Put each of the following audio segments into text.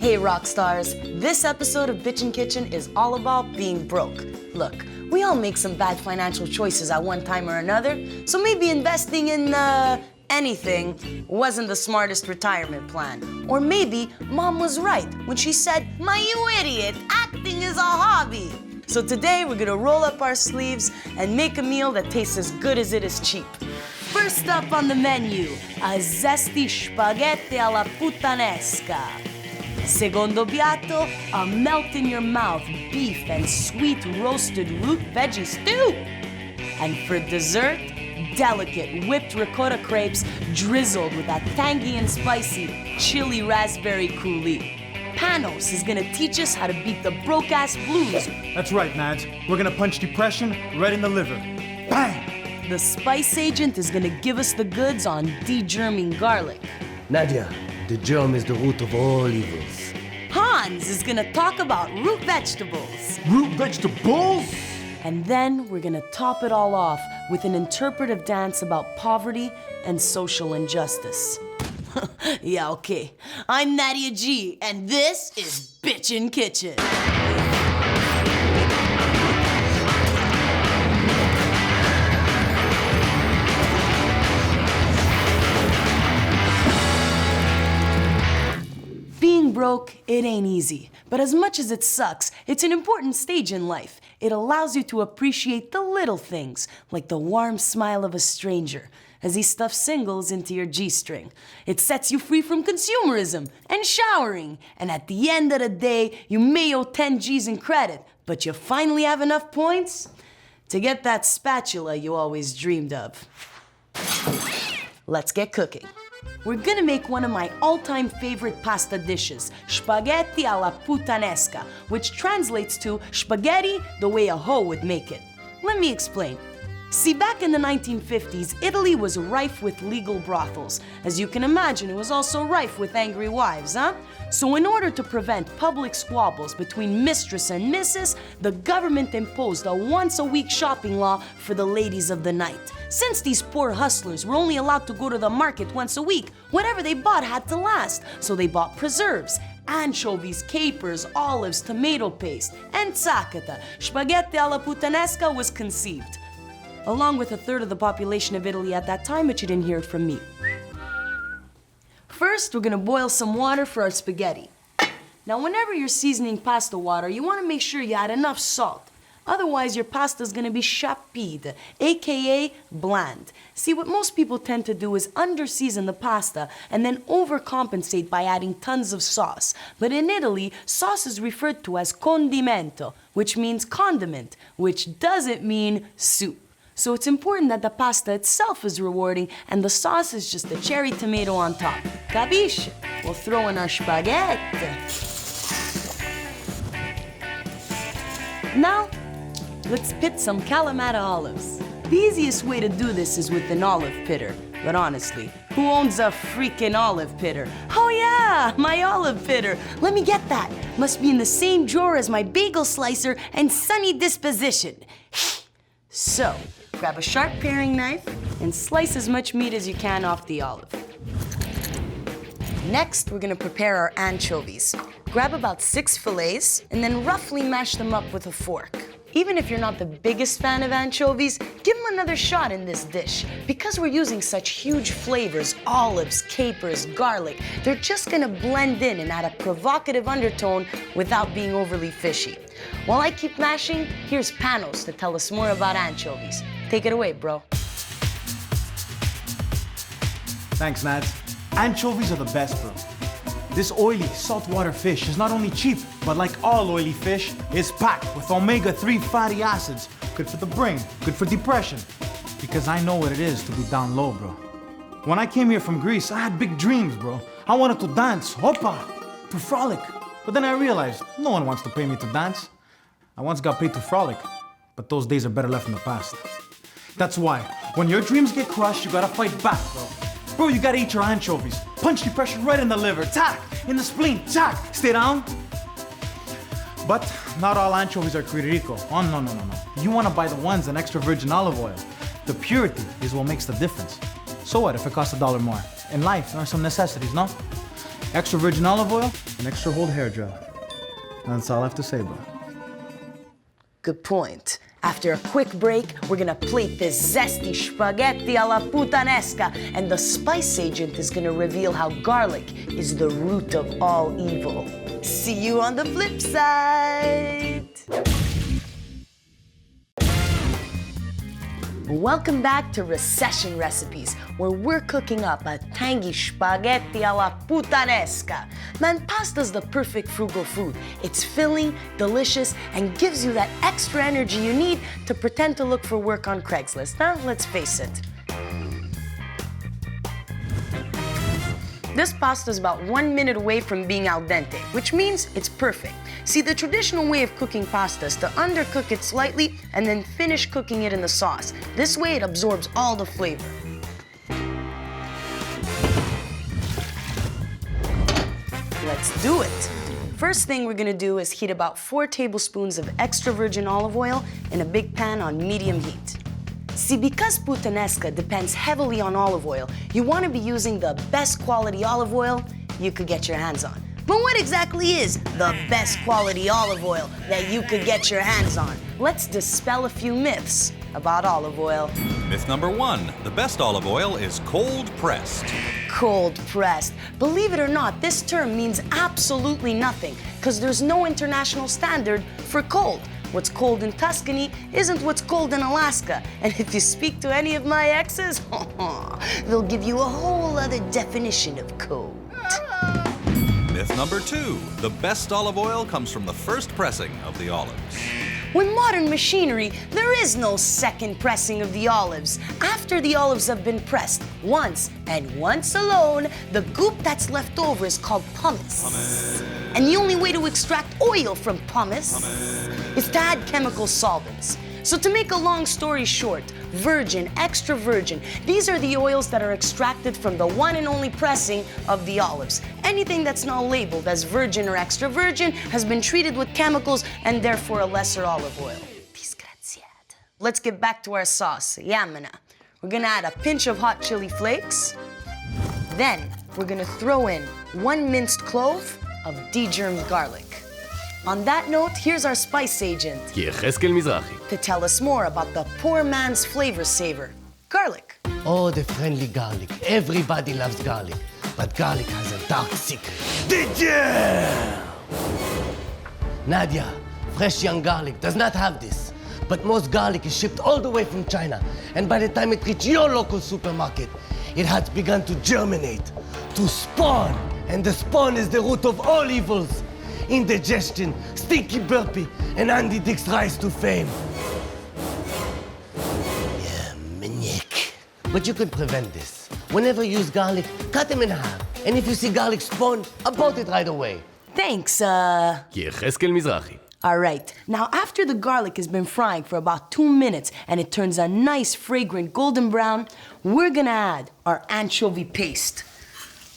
Hey rock stars, this episode of Bitchin' Kitchen is all about being broke. Look, we all make some bad financial choices at one time or another, so maybe investing in anything wasn't the smartest retirement plan. Or maybe mom was right when she said, "My you idiot, acting is a hobby." So today we're gonna roll up our sleeves and make a meal that tastes as good as it is cheap. First up on the menu, a zesty spaghetti alla puttanesca. Secondo piatto, a melt-in-your-mouth beef and sweet roasted root veggie stew. And for dessert, delicate whipped ricotta crepes drizzled with that tangy and spicy chili raspberry coulis. Panos is gonna teach us how to beat the broke-ass blues. That's right, Nads. We're gonna punch depression right in the liver. Bang! The spice agent is gonna give us the goods on de-germing garlic. Nadia, the germ is the root of all evils. Hans is gonna talk about root vegetables. Root vegetables? And then we're gonna top it all off with an interpretive dance about poverty and social injustice. Yeah, okay. I'm Nadia G, and this is Bitchin' Kitchen. Being broke, it ain't easy. But as much as it sucks, it's an important stage in life. It allows you to appreciate the little things, like the warm smile of a stranger as he stuffs singles into your G-string. It sets you free from consumerism and showering. And at the end of the day, you may owe 10 G's in credit, but you finally have enough points to get that spatula you always dreamed of. Let's get cooking. We're gonna make one of my all-time favorite pasta dishes, spaghetti alla puttanesca, which translates to spaghetti the way a hoe would make it. Let me explain. See, back in the 1950s, Italy was rife with legal brothels. As you can imagine, it was also rife with angry wives, huh? So in order to prevent public squabbles between mistress and missus, the government imposed a once-a-week shopping law for the ladies of the night. Since these poor hustlers were only allowed to go to the market once a week, whatever they bought had to last. So they bought preserves, anchovies, capers, olives, tomato paste, and zacata. Spaghetti alla puttanesca was conceived. Along with a third of the population of Italy at that time, but you didn't hear it from me. First, we're gonna boil some water for our spaghetti. Now, whenever you're seasoning pasta water, you wanna make sure you add enough salt. Otherwise, your pasta's gonna be chapide, aka bland. See, what most people tend to do is under-season the pasta and then overcompensate by adding tons of sauce. But in Italy, sauce is referred to as condimento, which means condiment, which doesn't mean soup. So it's important that the pasta itself is rewarding and the sauce is just the cherry tomato on top. Capisce? We'll throw in our spaghetti. Now, let's pit some Kalamata olives. The easiest way to do this is with an olive pitter. But honestly, who owns a freaking olive pitter? Oh yeah, my olive pitter. Let me get that. Must be in the same drawer as my bagel slicer and sunny disposition. So, grab a sharp paring knife and slice as much meat as you can off the olive. Next, we're gonna prepare our anchovies. Grab about 6 fillets and then roughly mash them up with a fork. Even if you're not the biggest fan of anchovies, give them another shot in this dish. Because we're using such huge flavors, olives, capers, garlic, they're just gonna blend in and add a provocative undertone without being overly fishy. While I keep mashing, here's Panos to tell us more about anchovies. Take it away, bro. Thanks, Nads. Anchovies are the best, bro. This oily, saltwater fish is not only cheap, but like all oily fish, is packed with omega-3 fatty acids. Good for the brain, good for depression. Because I know what it is to be down low, bro. When I came here from Greece, I had big dreams, bro. I wanted to dance, hoppa, to frolic. But then I realized, no one wants to pay me to dance. I once got paid to frolic, but those days are better left in the past. That's why, when your dreams get crushed, you gotta fight back, bro. Bro, you gotta eat your anchovies. Punch depression right in the liver, tack, in the spleen, tack. Stay down. But not all anchovies are created equal. Oh, no. You wanna buy the ones in extra virgin olive oil. The purity is what makes the difference. So what if it costs $1 more? In life, there are some necessities, no? extra virgin olive oil, and extra hold hair gel. That's all I have to say, bro. Good point. After a quick break, we're gonna plate this zesty spaghetti alla Puttanesca, and the spice agent is gonna reveal how garlic is the root of all evil. See you on the flip side. Welcome back to Recession Recipes, where we're cooking up a tangy spaghetti alla Puttanesca. Man, pasta's the perfect frugal food. It's filling, delicious, and gives you that extra energy you need to pretend to look for work on Craigslist, huh? Let's face it. This pasta is about 1 minute away from being al dente, which means it's perfect. See, the traditional way of cooking pasta is to undercook it slightly and then finish cooking it in the sauce. This way it absorbs all the flavor. Let's do it. First thing we're gonna do is heat about 4 tablespoons of extra virgin olive oil in a big pan on medium heat. See, because Puttanesca depends heavily on olive oil, you want to be using the best quality olive oil you could get your hands on. But what exactly is the best quality olive oil that you could get your hands on? Let's dispel a few myths about olive oil. Myth number 1, the best olive oil is cold pressed. Cold pressed. Believe it or not, this term means absolutely nothing because there's no international standard for cold. What's cold in Tuscany isn't what's cold in Alaska. And if you speak to any of my exes, they'll give you a whole other definition of cold. Myth number 2, the best olive oil comes from the first pressing of the olives. With modern machinery, there is no second pressing of the olives. After the olives have been pressed once and once alone, the goop that's left over is called pumice. And the only way to extract oil from pumice is to add chemical solvents. So to make a long story short, virgin, extra virgin, these are the oils that are extracted from the one and only pressing of the olives. Anything that's not labeled as virgin or extra virgin has been treated with chemicals and therefore a lesser olive oil. Disgraziata. Let's get back to our sauce, yamana. We're gonna add a pinch of hot chili flakes. Then we're gonna throw in 1 minced clove of degermed garlic. On that note, here's our spice agent יחזקאל מזרחי. to tell us more about the poor man's flavor saver, garlic. Oh, the friendly garlic. Everybody loves garlic. But garlic has a dark secret. Bitchin! Nadia, fresh young garlic does not have this. But most garlic is shipped all the way from China. And by the time it reaches your local supermarket, it has begun to germinate, to spawn. And the spawn is the root of all evils. Indigestion, stinky burpee, and Andy Dick's rise to fame. Yeah, maniac. But you can prevent this. Whenever you use garlic, cut them in half. And if you see garlic spawn, abort it right away. Thanks, יחזקאל מזרחי. All right, now after the garlic has been frying for about 2 minutes and it turns a nice fragrant golden brown, we're gonna add our anchovy paste.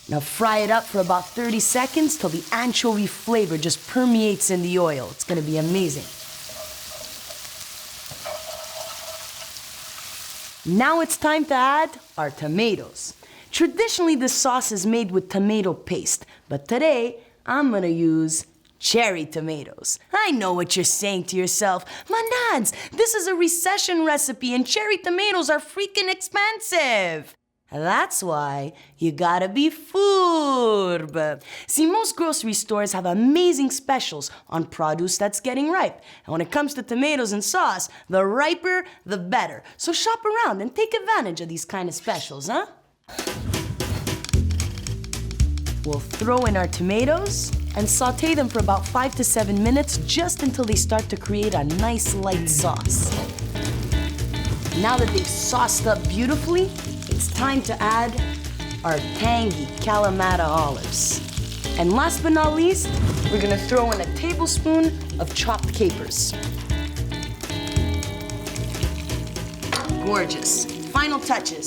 Now fry it up for about 30 seconds till the anchovy flavor just permeates in the oil. It's gonna be amazing. Now it's time to add our tomatoes. Traditionally, this sauce is made with tomato paste, but today I'm gonna use cherry tomatoes. I know what you're saying to yourself. Manads, this is a recession recipe and cherry tomatoes are freaking expensive. That's why you gotta be furb. See, most grocery stores have amazing specials on produce that's getting ripe. And when it comes to tomatoes and sauce, the riper, the better. So shop around and take advantage of these kind of specials, huh? We'll throw in our tomatoes and saute them for about 5 to 7 minutes, just until they start to create a nice light sauce. Now that they've sauced up beautifully, it's time to add our tangy Kalamata olives. And last but not least, we're gonna throw in a tablespoon of chopped capers. Gorgeous. Final touches.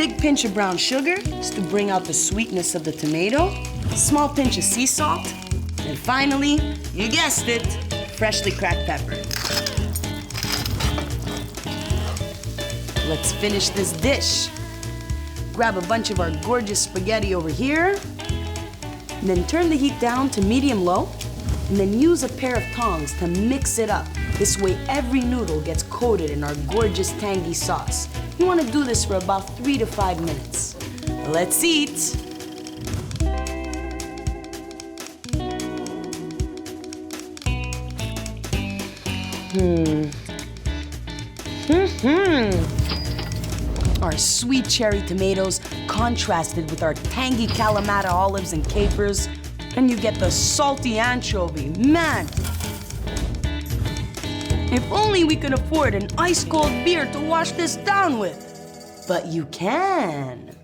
Big pinch of brown sugar, just to bring out the sweetness of the tomato. Small pinch of sea salt. And finally, you guessed it, freshly cracked pepper. Let's finish this dish. Grab a bunch of our gorgeous spaghetti over here. And then turn the heat down to medium-low, and then use a pair of tongs to mix it up. This way every noodle gets coated in our gorgeous tangy sauce. You want to do this for about 3 to 5 minutes. Let's eat! Our sweet cherry tomatoes contrasted with our tangy Kalamata olives and capers. And you get the salty anchovy, man! If only we could afford an ice-cold beer to wash this down with. But you can.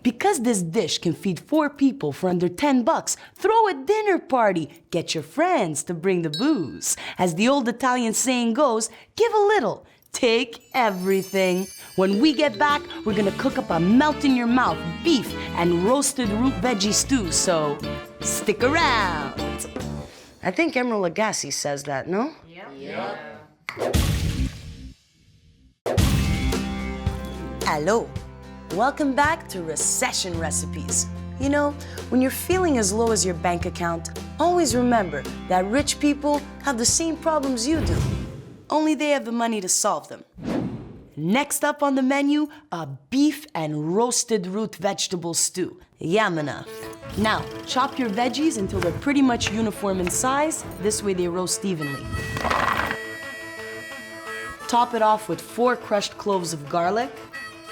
Because this dish can feed 4 people for under $10, throw a dinner party. Get your friends to bring the booze. As the old Italian saying goes, give a little, take everything. When we get back, we're gonna cook up a melt-in-your-mouth beef and roasted root veggie stew, so stick around. I think Emeril Lagasse says that, no? Yep. Hello. Welcome back to Recession Recipes. You know, when you're feeling as low as your bank account, always remember that rich people have the same problems you do, only they have the money to solve them. Next up on the menu, a beef and roasted root vegetable stew. Yamana. Now, chop your veggies until they're pretty much uniform in size. This way they roast evenly. Top it off with 4 crushed cloves of garlic.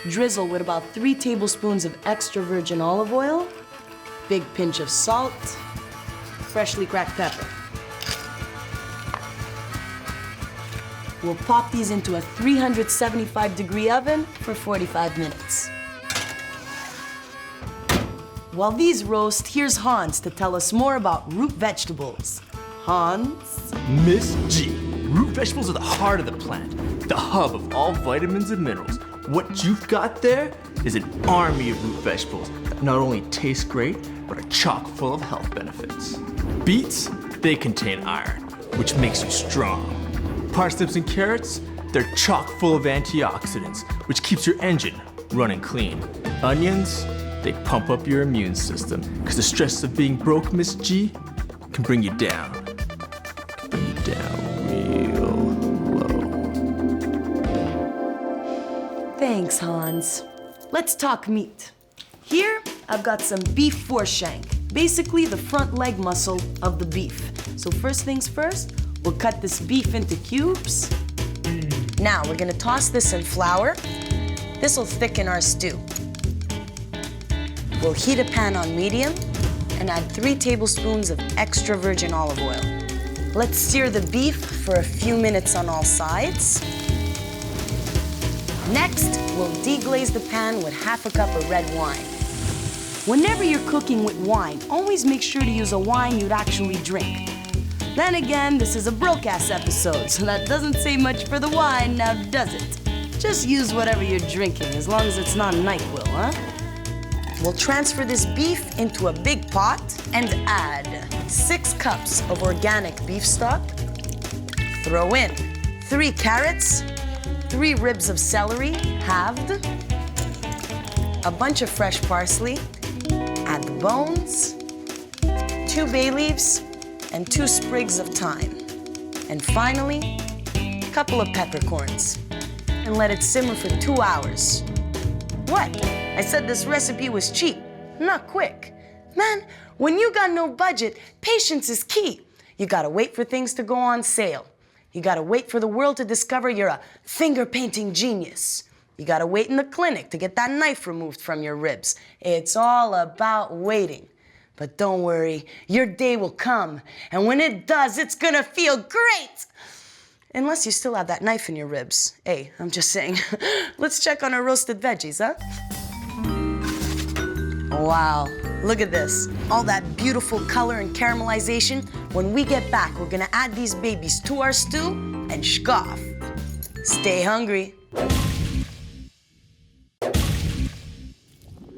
Drizzle with about 3 tablespoons of extra virgin olive oil. Big pinch of salt. Freshly cracked pepper. We'll pop these into a 375-degree oven for 45 minutes. While these roast, here's Hans to tell us more about root vegetables. Hans? Miss G, root vegetables are the heart of the plant, the hub of all vitamins and minerals. What you've got there is an army of root vegetables that not only taste great, but are chock full of health benefits. Beets, they contain iron, which makes you strong. Parsnips and carrots, they're chock full of antioxidants, which keeps your engine running clean. Onions, they pump up your immune system, because the stress of being broke, Miss G, can bring you down. Bring you down real low. Thanks, Hans. Let's talk meat. Here, I've got some beef foreshank, basically the front leg muscle of the beef. So first things first, we'll cut this beef into cubes. Now, we're gonna toss this in flour. This'll thicken our stew. We'll heat a pan on medium and add 3 tablespoons of extra virgin olive oil. Let's sear the beef for a few minutes on all sides. Next, we'll deglaze the pan with half a cup of red wine. Whenever you're cooking with wine, always make sure to use a wine you'd actually drink. Then again, this is a broke-ass episode, so that doesn't say much for the wine, now does it? Just use whatever you're drinking, as long as it's not NyQuil, huh? We'll transfer this beef into a big pot and add 6 cups of organic beef stock. Throw in 3 carrots, 3 ribs of celery, halved, a bunch of fresh parsley, add the bones, 2 bay leaves, and 2 sprigs of thyme. And finally, a couple of peppercorns. And let it simmer for 2 hours. What? I said this recipe was cheap, not quick. Man, when you got no budget, patience is key. You gotta wait for things to go on sale. You gotta wait for the world to discover you're a finger-painting genius. You gotta wait in the clinic to get that knife removed from your ribs. It's all about waiting. But don't worry, your day will come, and when it does, it's gonna feel great! Unless you still have that knife in your ribs. Hey, I'm just saying. Let's check on our roasted veggies, huh? Wow, look at this. All that beautiful color and caramelization. When we get back, we're gonna add these babies to our stew and schkoff. Stay hungry.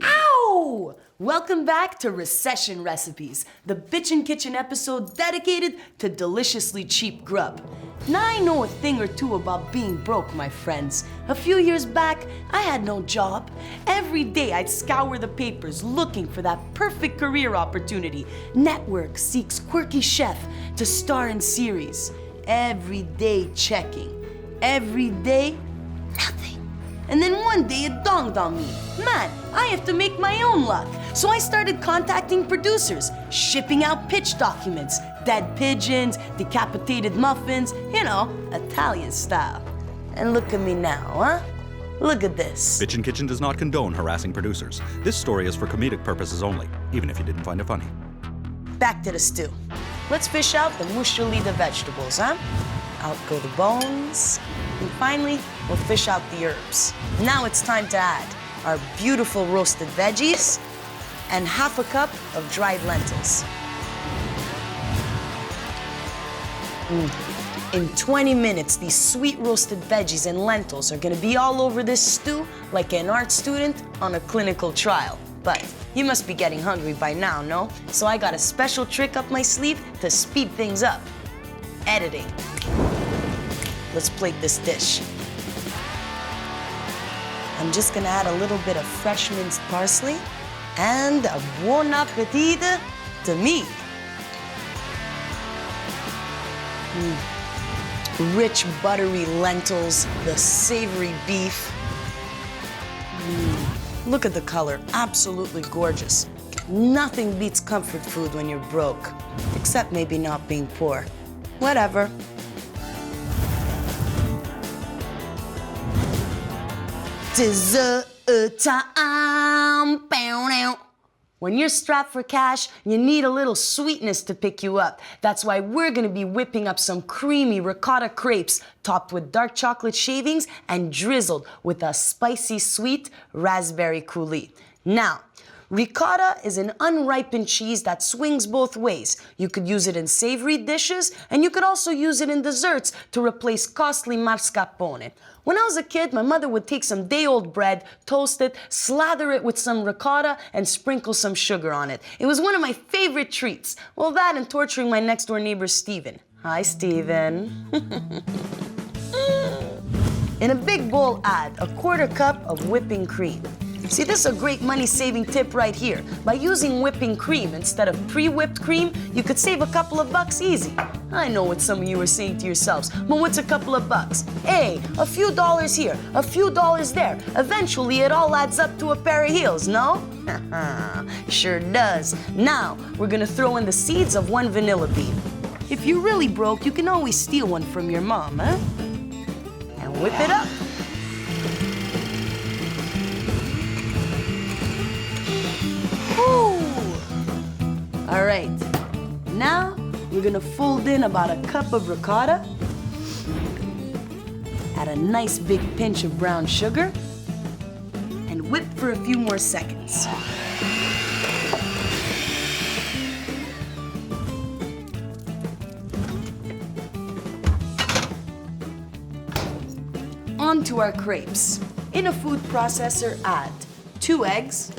Ow! Welcome back to Recession Recipes, the Bitchin' Kitchen episode dedicated to deliciously cheap grub. Now I know a thing or two about being broke, my friends. A few years back, I had no job. Every day I'd scour the papers looking for that perfect career opportunity. Network seeks quirky chef to star in series. Every day checking. Every day, nothing. And then one day it dawned on me, man, I have to make my own luck. So I started contacting producers, shipping out pitch documents, dead pigeons, decapitated muffins, you know, Italian style. And look at me now, huh? Look at this. Bitchin' Kitchen does not condone harassing producers. This story is for comedic purposes only, even if you didn't find it funny. Back to the stew. Let's fish out the the vegetables, huh? Out go the bones. And finally, we'll fish out the herbs. Now it's time to add our beautiful roasted veggies and half a cup of dried lentils. In 20 minutes, these sweet roasted veggies and lentils are gonna be all over this stew like an art student on a clinical trial. But you must be getting hungry by now, no? So I got a special trick up my sleeve to speed things up. Editing. Let's plate this dish. I'm just gonna add a little bit of fresh minced parsley and a buon appetito to me. Rich, buttery lentils, the savory beef. Look at the color, absolutely gorgeous. Nothing beats comfort food when you're broke, except maybe not being poor. Whatever. Dessert time. When you're strapped for cash, you need a little sweetness to pick you up. That's why we're gonna be whipping up some creamy ricotta crepes topped with dark chocolate shavings and drizzled with a spicy sweet raspberry coulis. Now, ricotta is an unripened cheese that swings both ways. You could use it in savory dishes, and you could also use it in desserts to replace costly mascarpone. When I was a kid, my mother would take some day-old bread, toast it, slather it with some ricotta, and sprinkle some sugar on it. It was one of my favorite treats. Well, that and torturing my next-door neighbor, Steven. Hi, Steven. In a big bowl, add a quarter cup of whipping cream. See, this is a great money-saving tip right here. By using whipping cream instead of pre-whipped cream, you could save a couple of bucks easy. I know what some of you are saying to yourselves, but what's a couple of bucks? Hey, a few dollars here, a few dollars there. Eventually, it all adds up to a pair of heels, no? Sure does. Now, we're gonna throw in the seeds of 1 vanilla bean. If you're really broke, you can always steal one from your mom, huh? And whip it up. All right, now we're gonna fold in about a cup of ricotta, add a nice big pinch of brown sugar, and whip for a few more seconds. On to our crepes. In a food processor, add 2 eggs,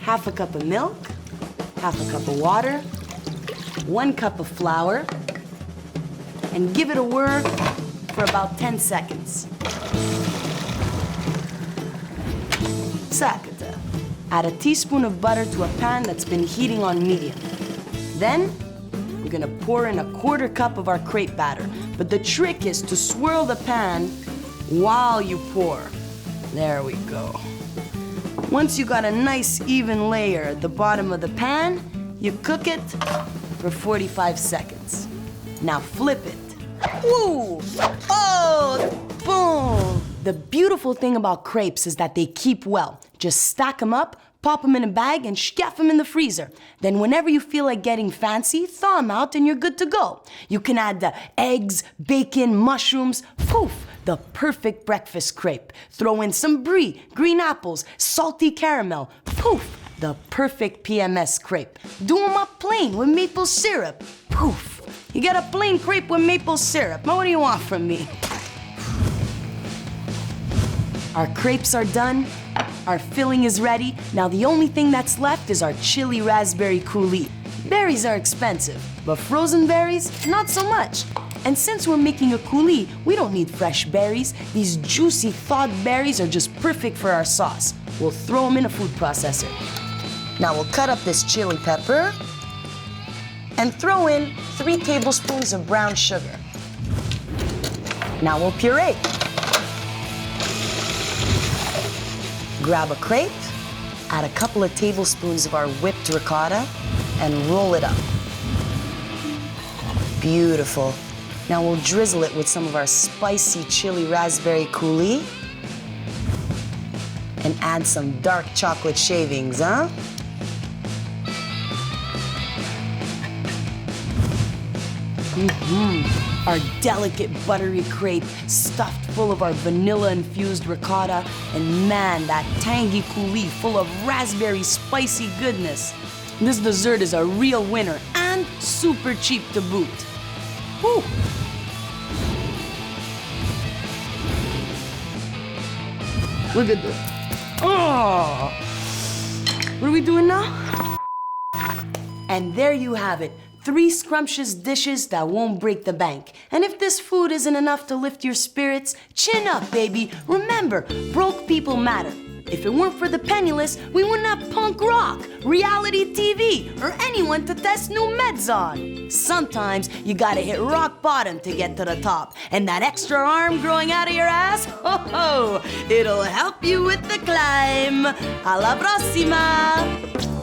half a cup of milk, half a cup of water, 1 cup of flour, and give it a whir for about 10 seconds. Sakata. Add a teaspoon of butter to a pan that's been heating on medium. Then, we're gonna pour in a quarter cup of our crepe batter. But the trick is to swirl the pan while you pour. There we go. Once you got a nice even layer at the bottom of the pan, you cook it for 45 seconds. Now flip it. Woo! Oh, boom! The beautiful thing about crepes is that they keep well. Just stack them up, pop them in a bag, and scaff them in the freezer. Then whenever you feel like getting fancy, thaw them out and you're good to go. You can add the eggs, bacon, mushrooms, poof! The perfect breakfast crepe. Throw in some brie, green apples, salty caramel. Poof! The perfect PMS crepe. Do them up plain with maple syrup. Poof! You get a plain crepe with maple syrup. Now what do you want from me? Our crepes are done. Our filling is ready. Now the only thing that's left is our chili raspberry coulis. Berries are expensive, but frozen berries, not so much. And since we're making a coulis, we don't need fresh berries. These juicy thawed berries are just perfect for our sauce. We'll throw them in a food processor. Now we'll cut up this chili pepper and throw in 3 tablespoons of brown sugar. Now we'll puree. Grab a crepe, add a couple of tablespoons of our whipped ricotta, and roll it up. Beautiful. Now we'll drizzle it with some of our spicy chili raspberry coulis and add some dark chocolate shavings, huh? Our delicate buttery crepe stuffed full of our vanilla-infused ricotta, and man, that tangy coulis full of raspberry spicy goodness. This dessert is a real winner and super cheap to boot. Woo! Look at this. Oh! What are we doing now? And there you have it. 3 scrumptious dishes that won't break the bank. And if this food isn't enough to lift your spirits, chin up, baby. Remember, broke people matter. If it weren't for the penniless, we wouldn't have punk rock, reality TV, or anyone to test new meds on. Sometimes you gotta hit rock bottom to get to the top. And that extra arm growing out of your ass, ho ho, it'll help you with the climb. A la próxima!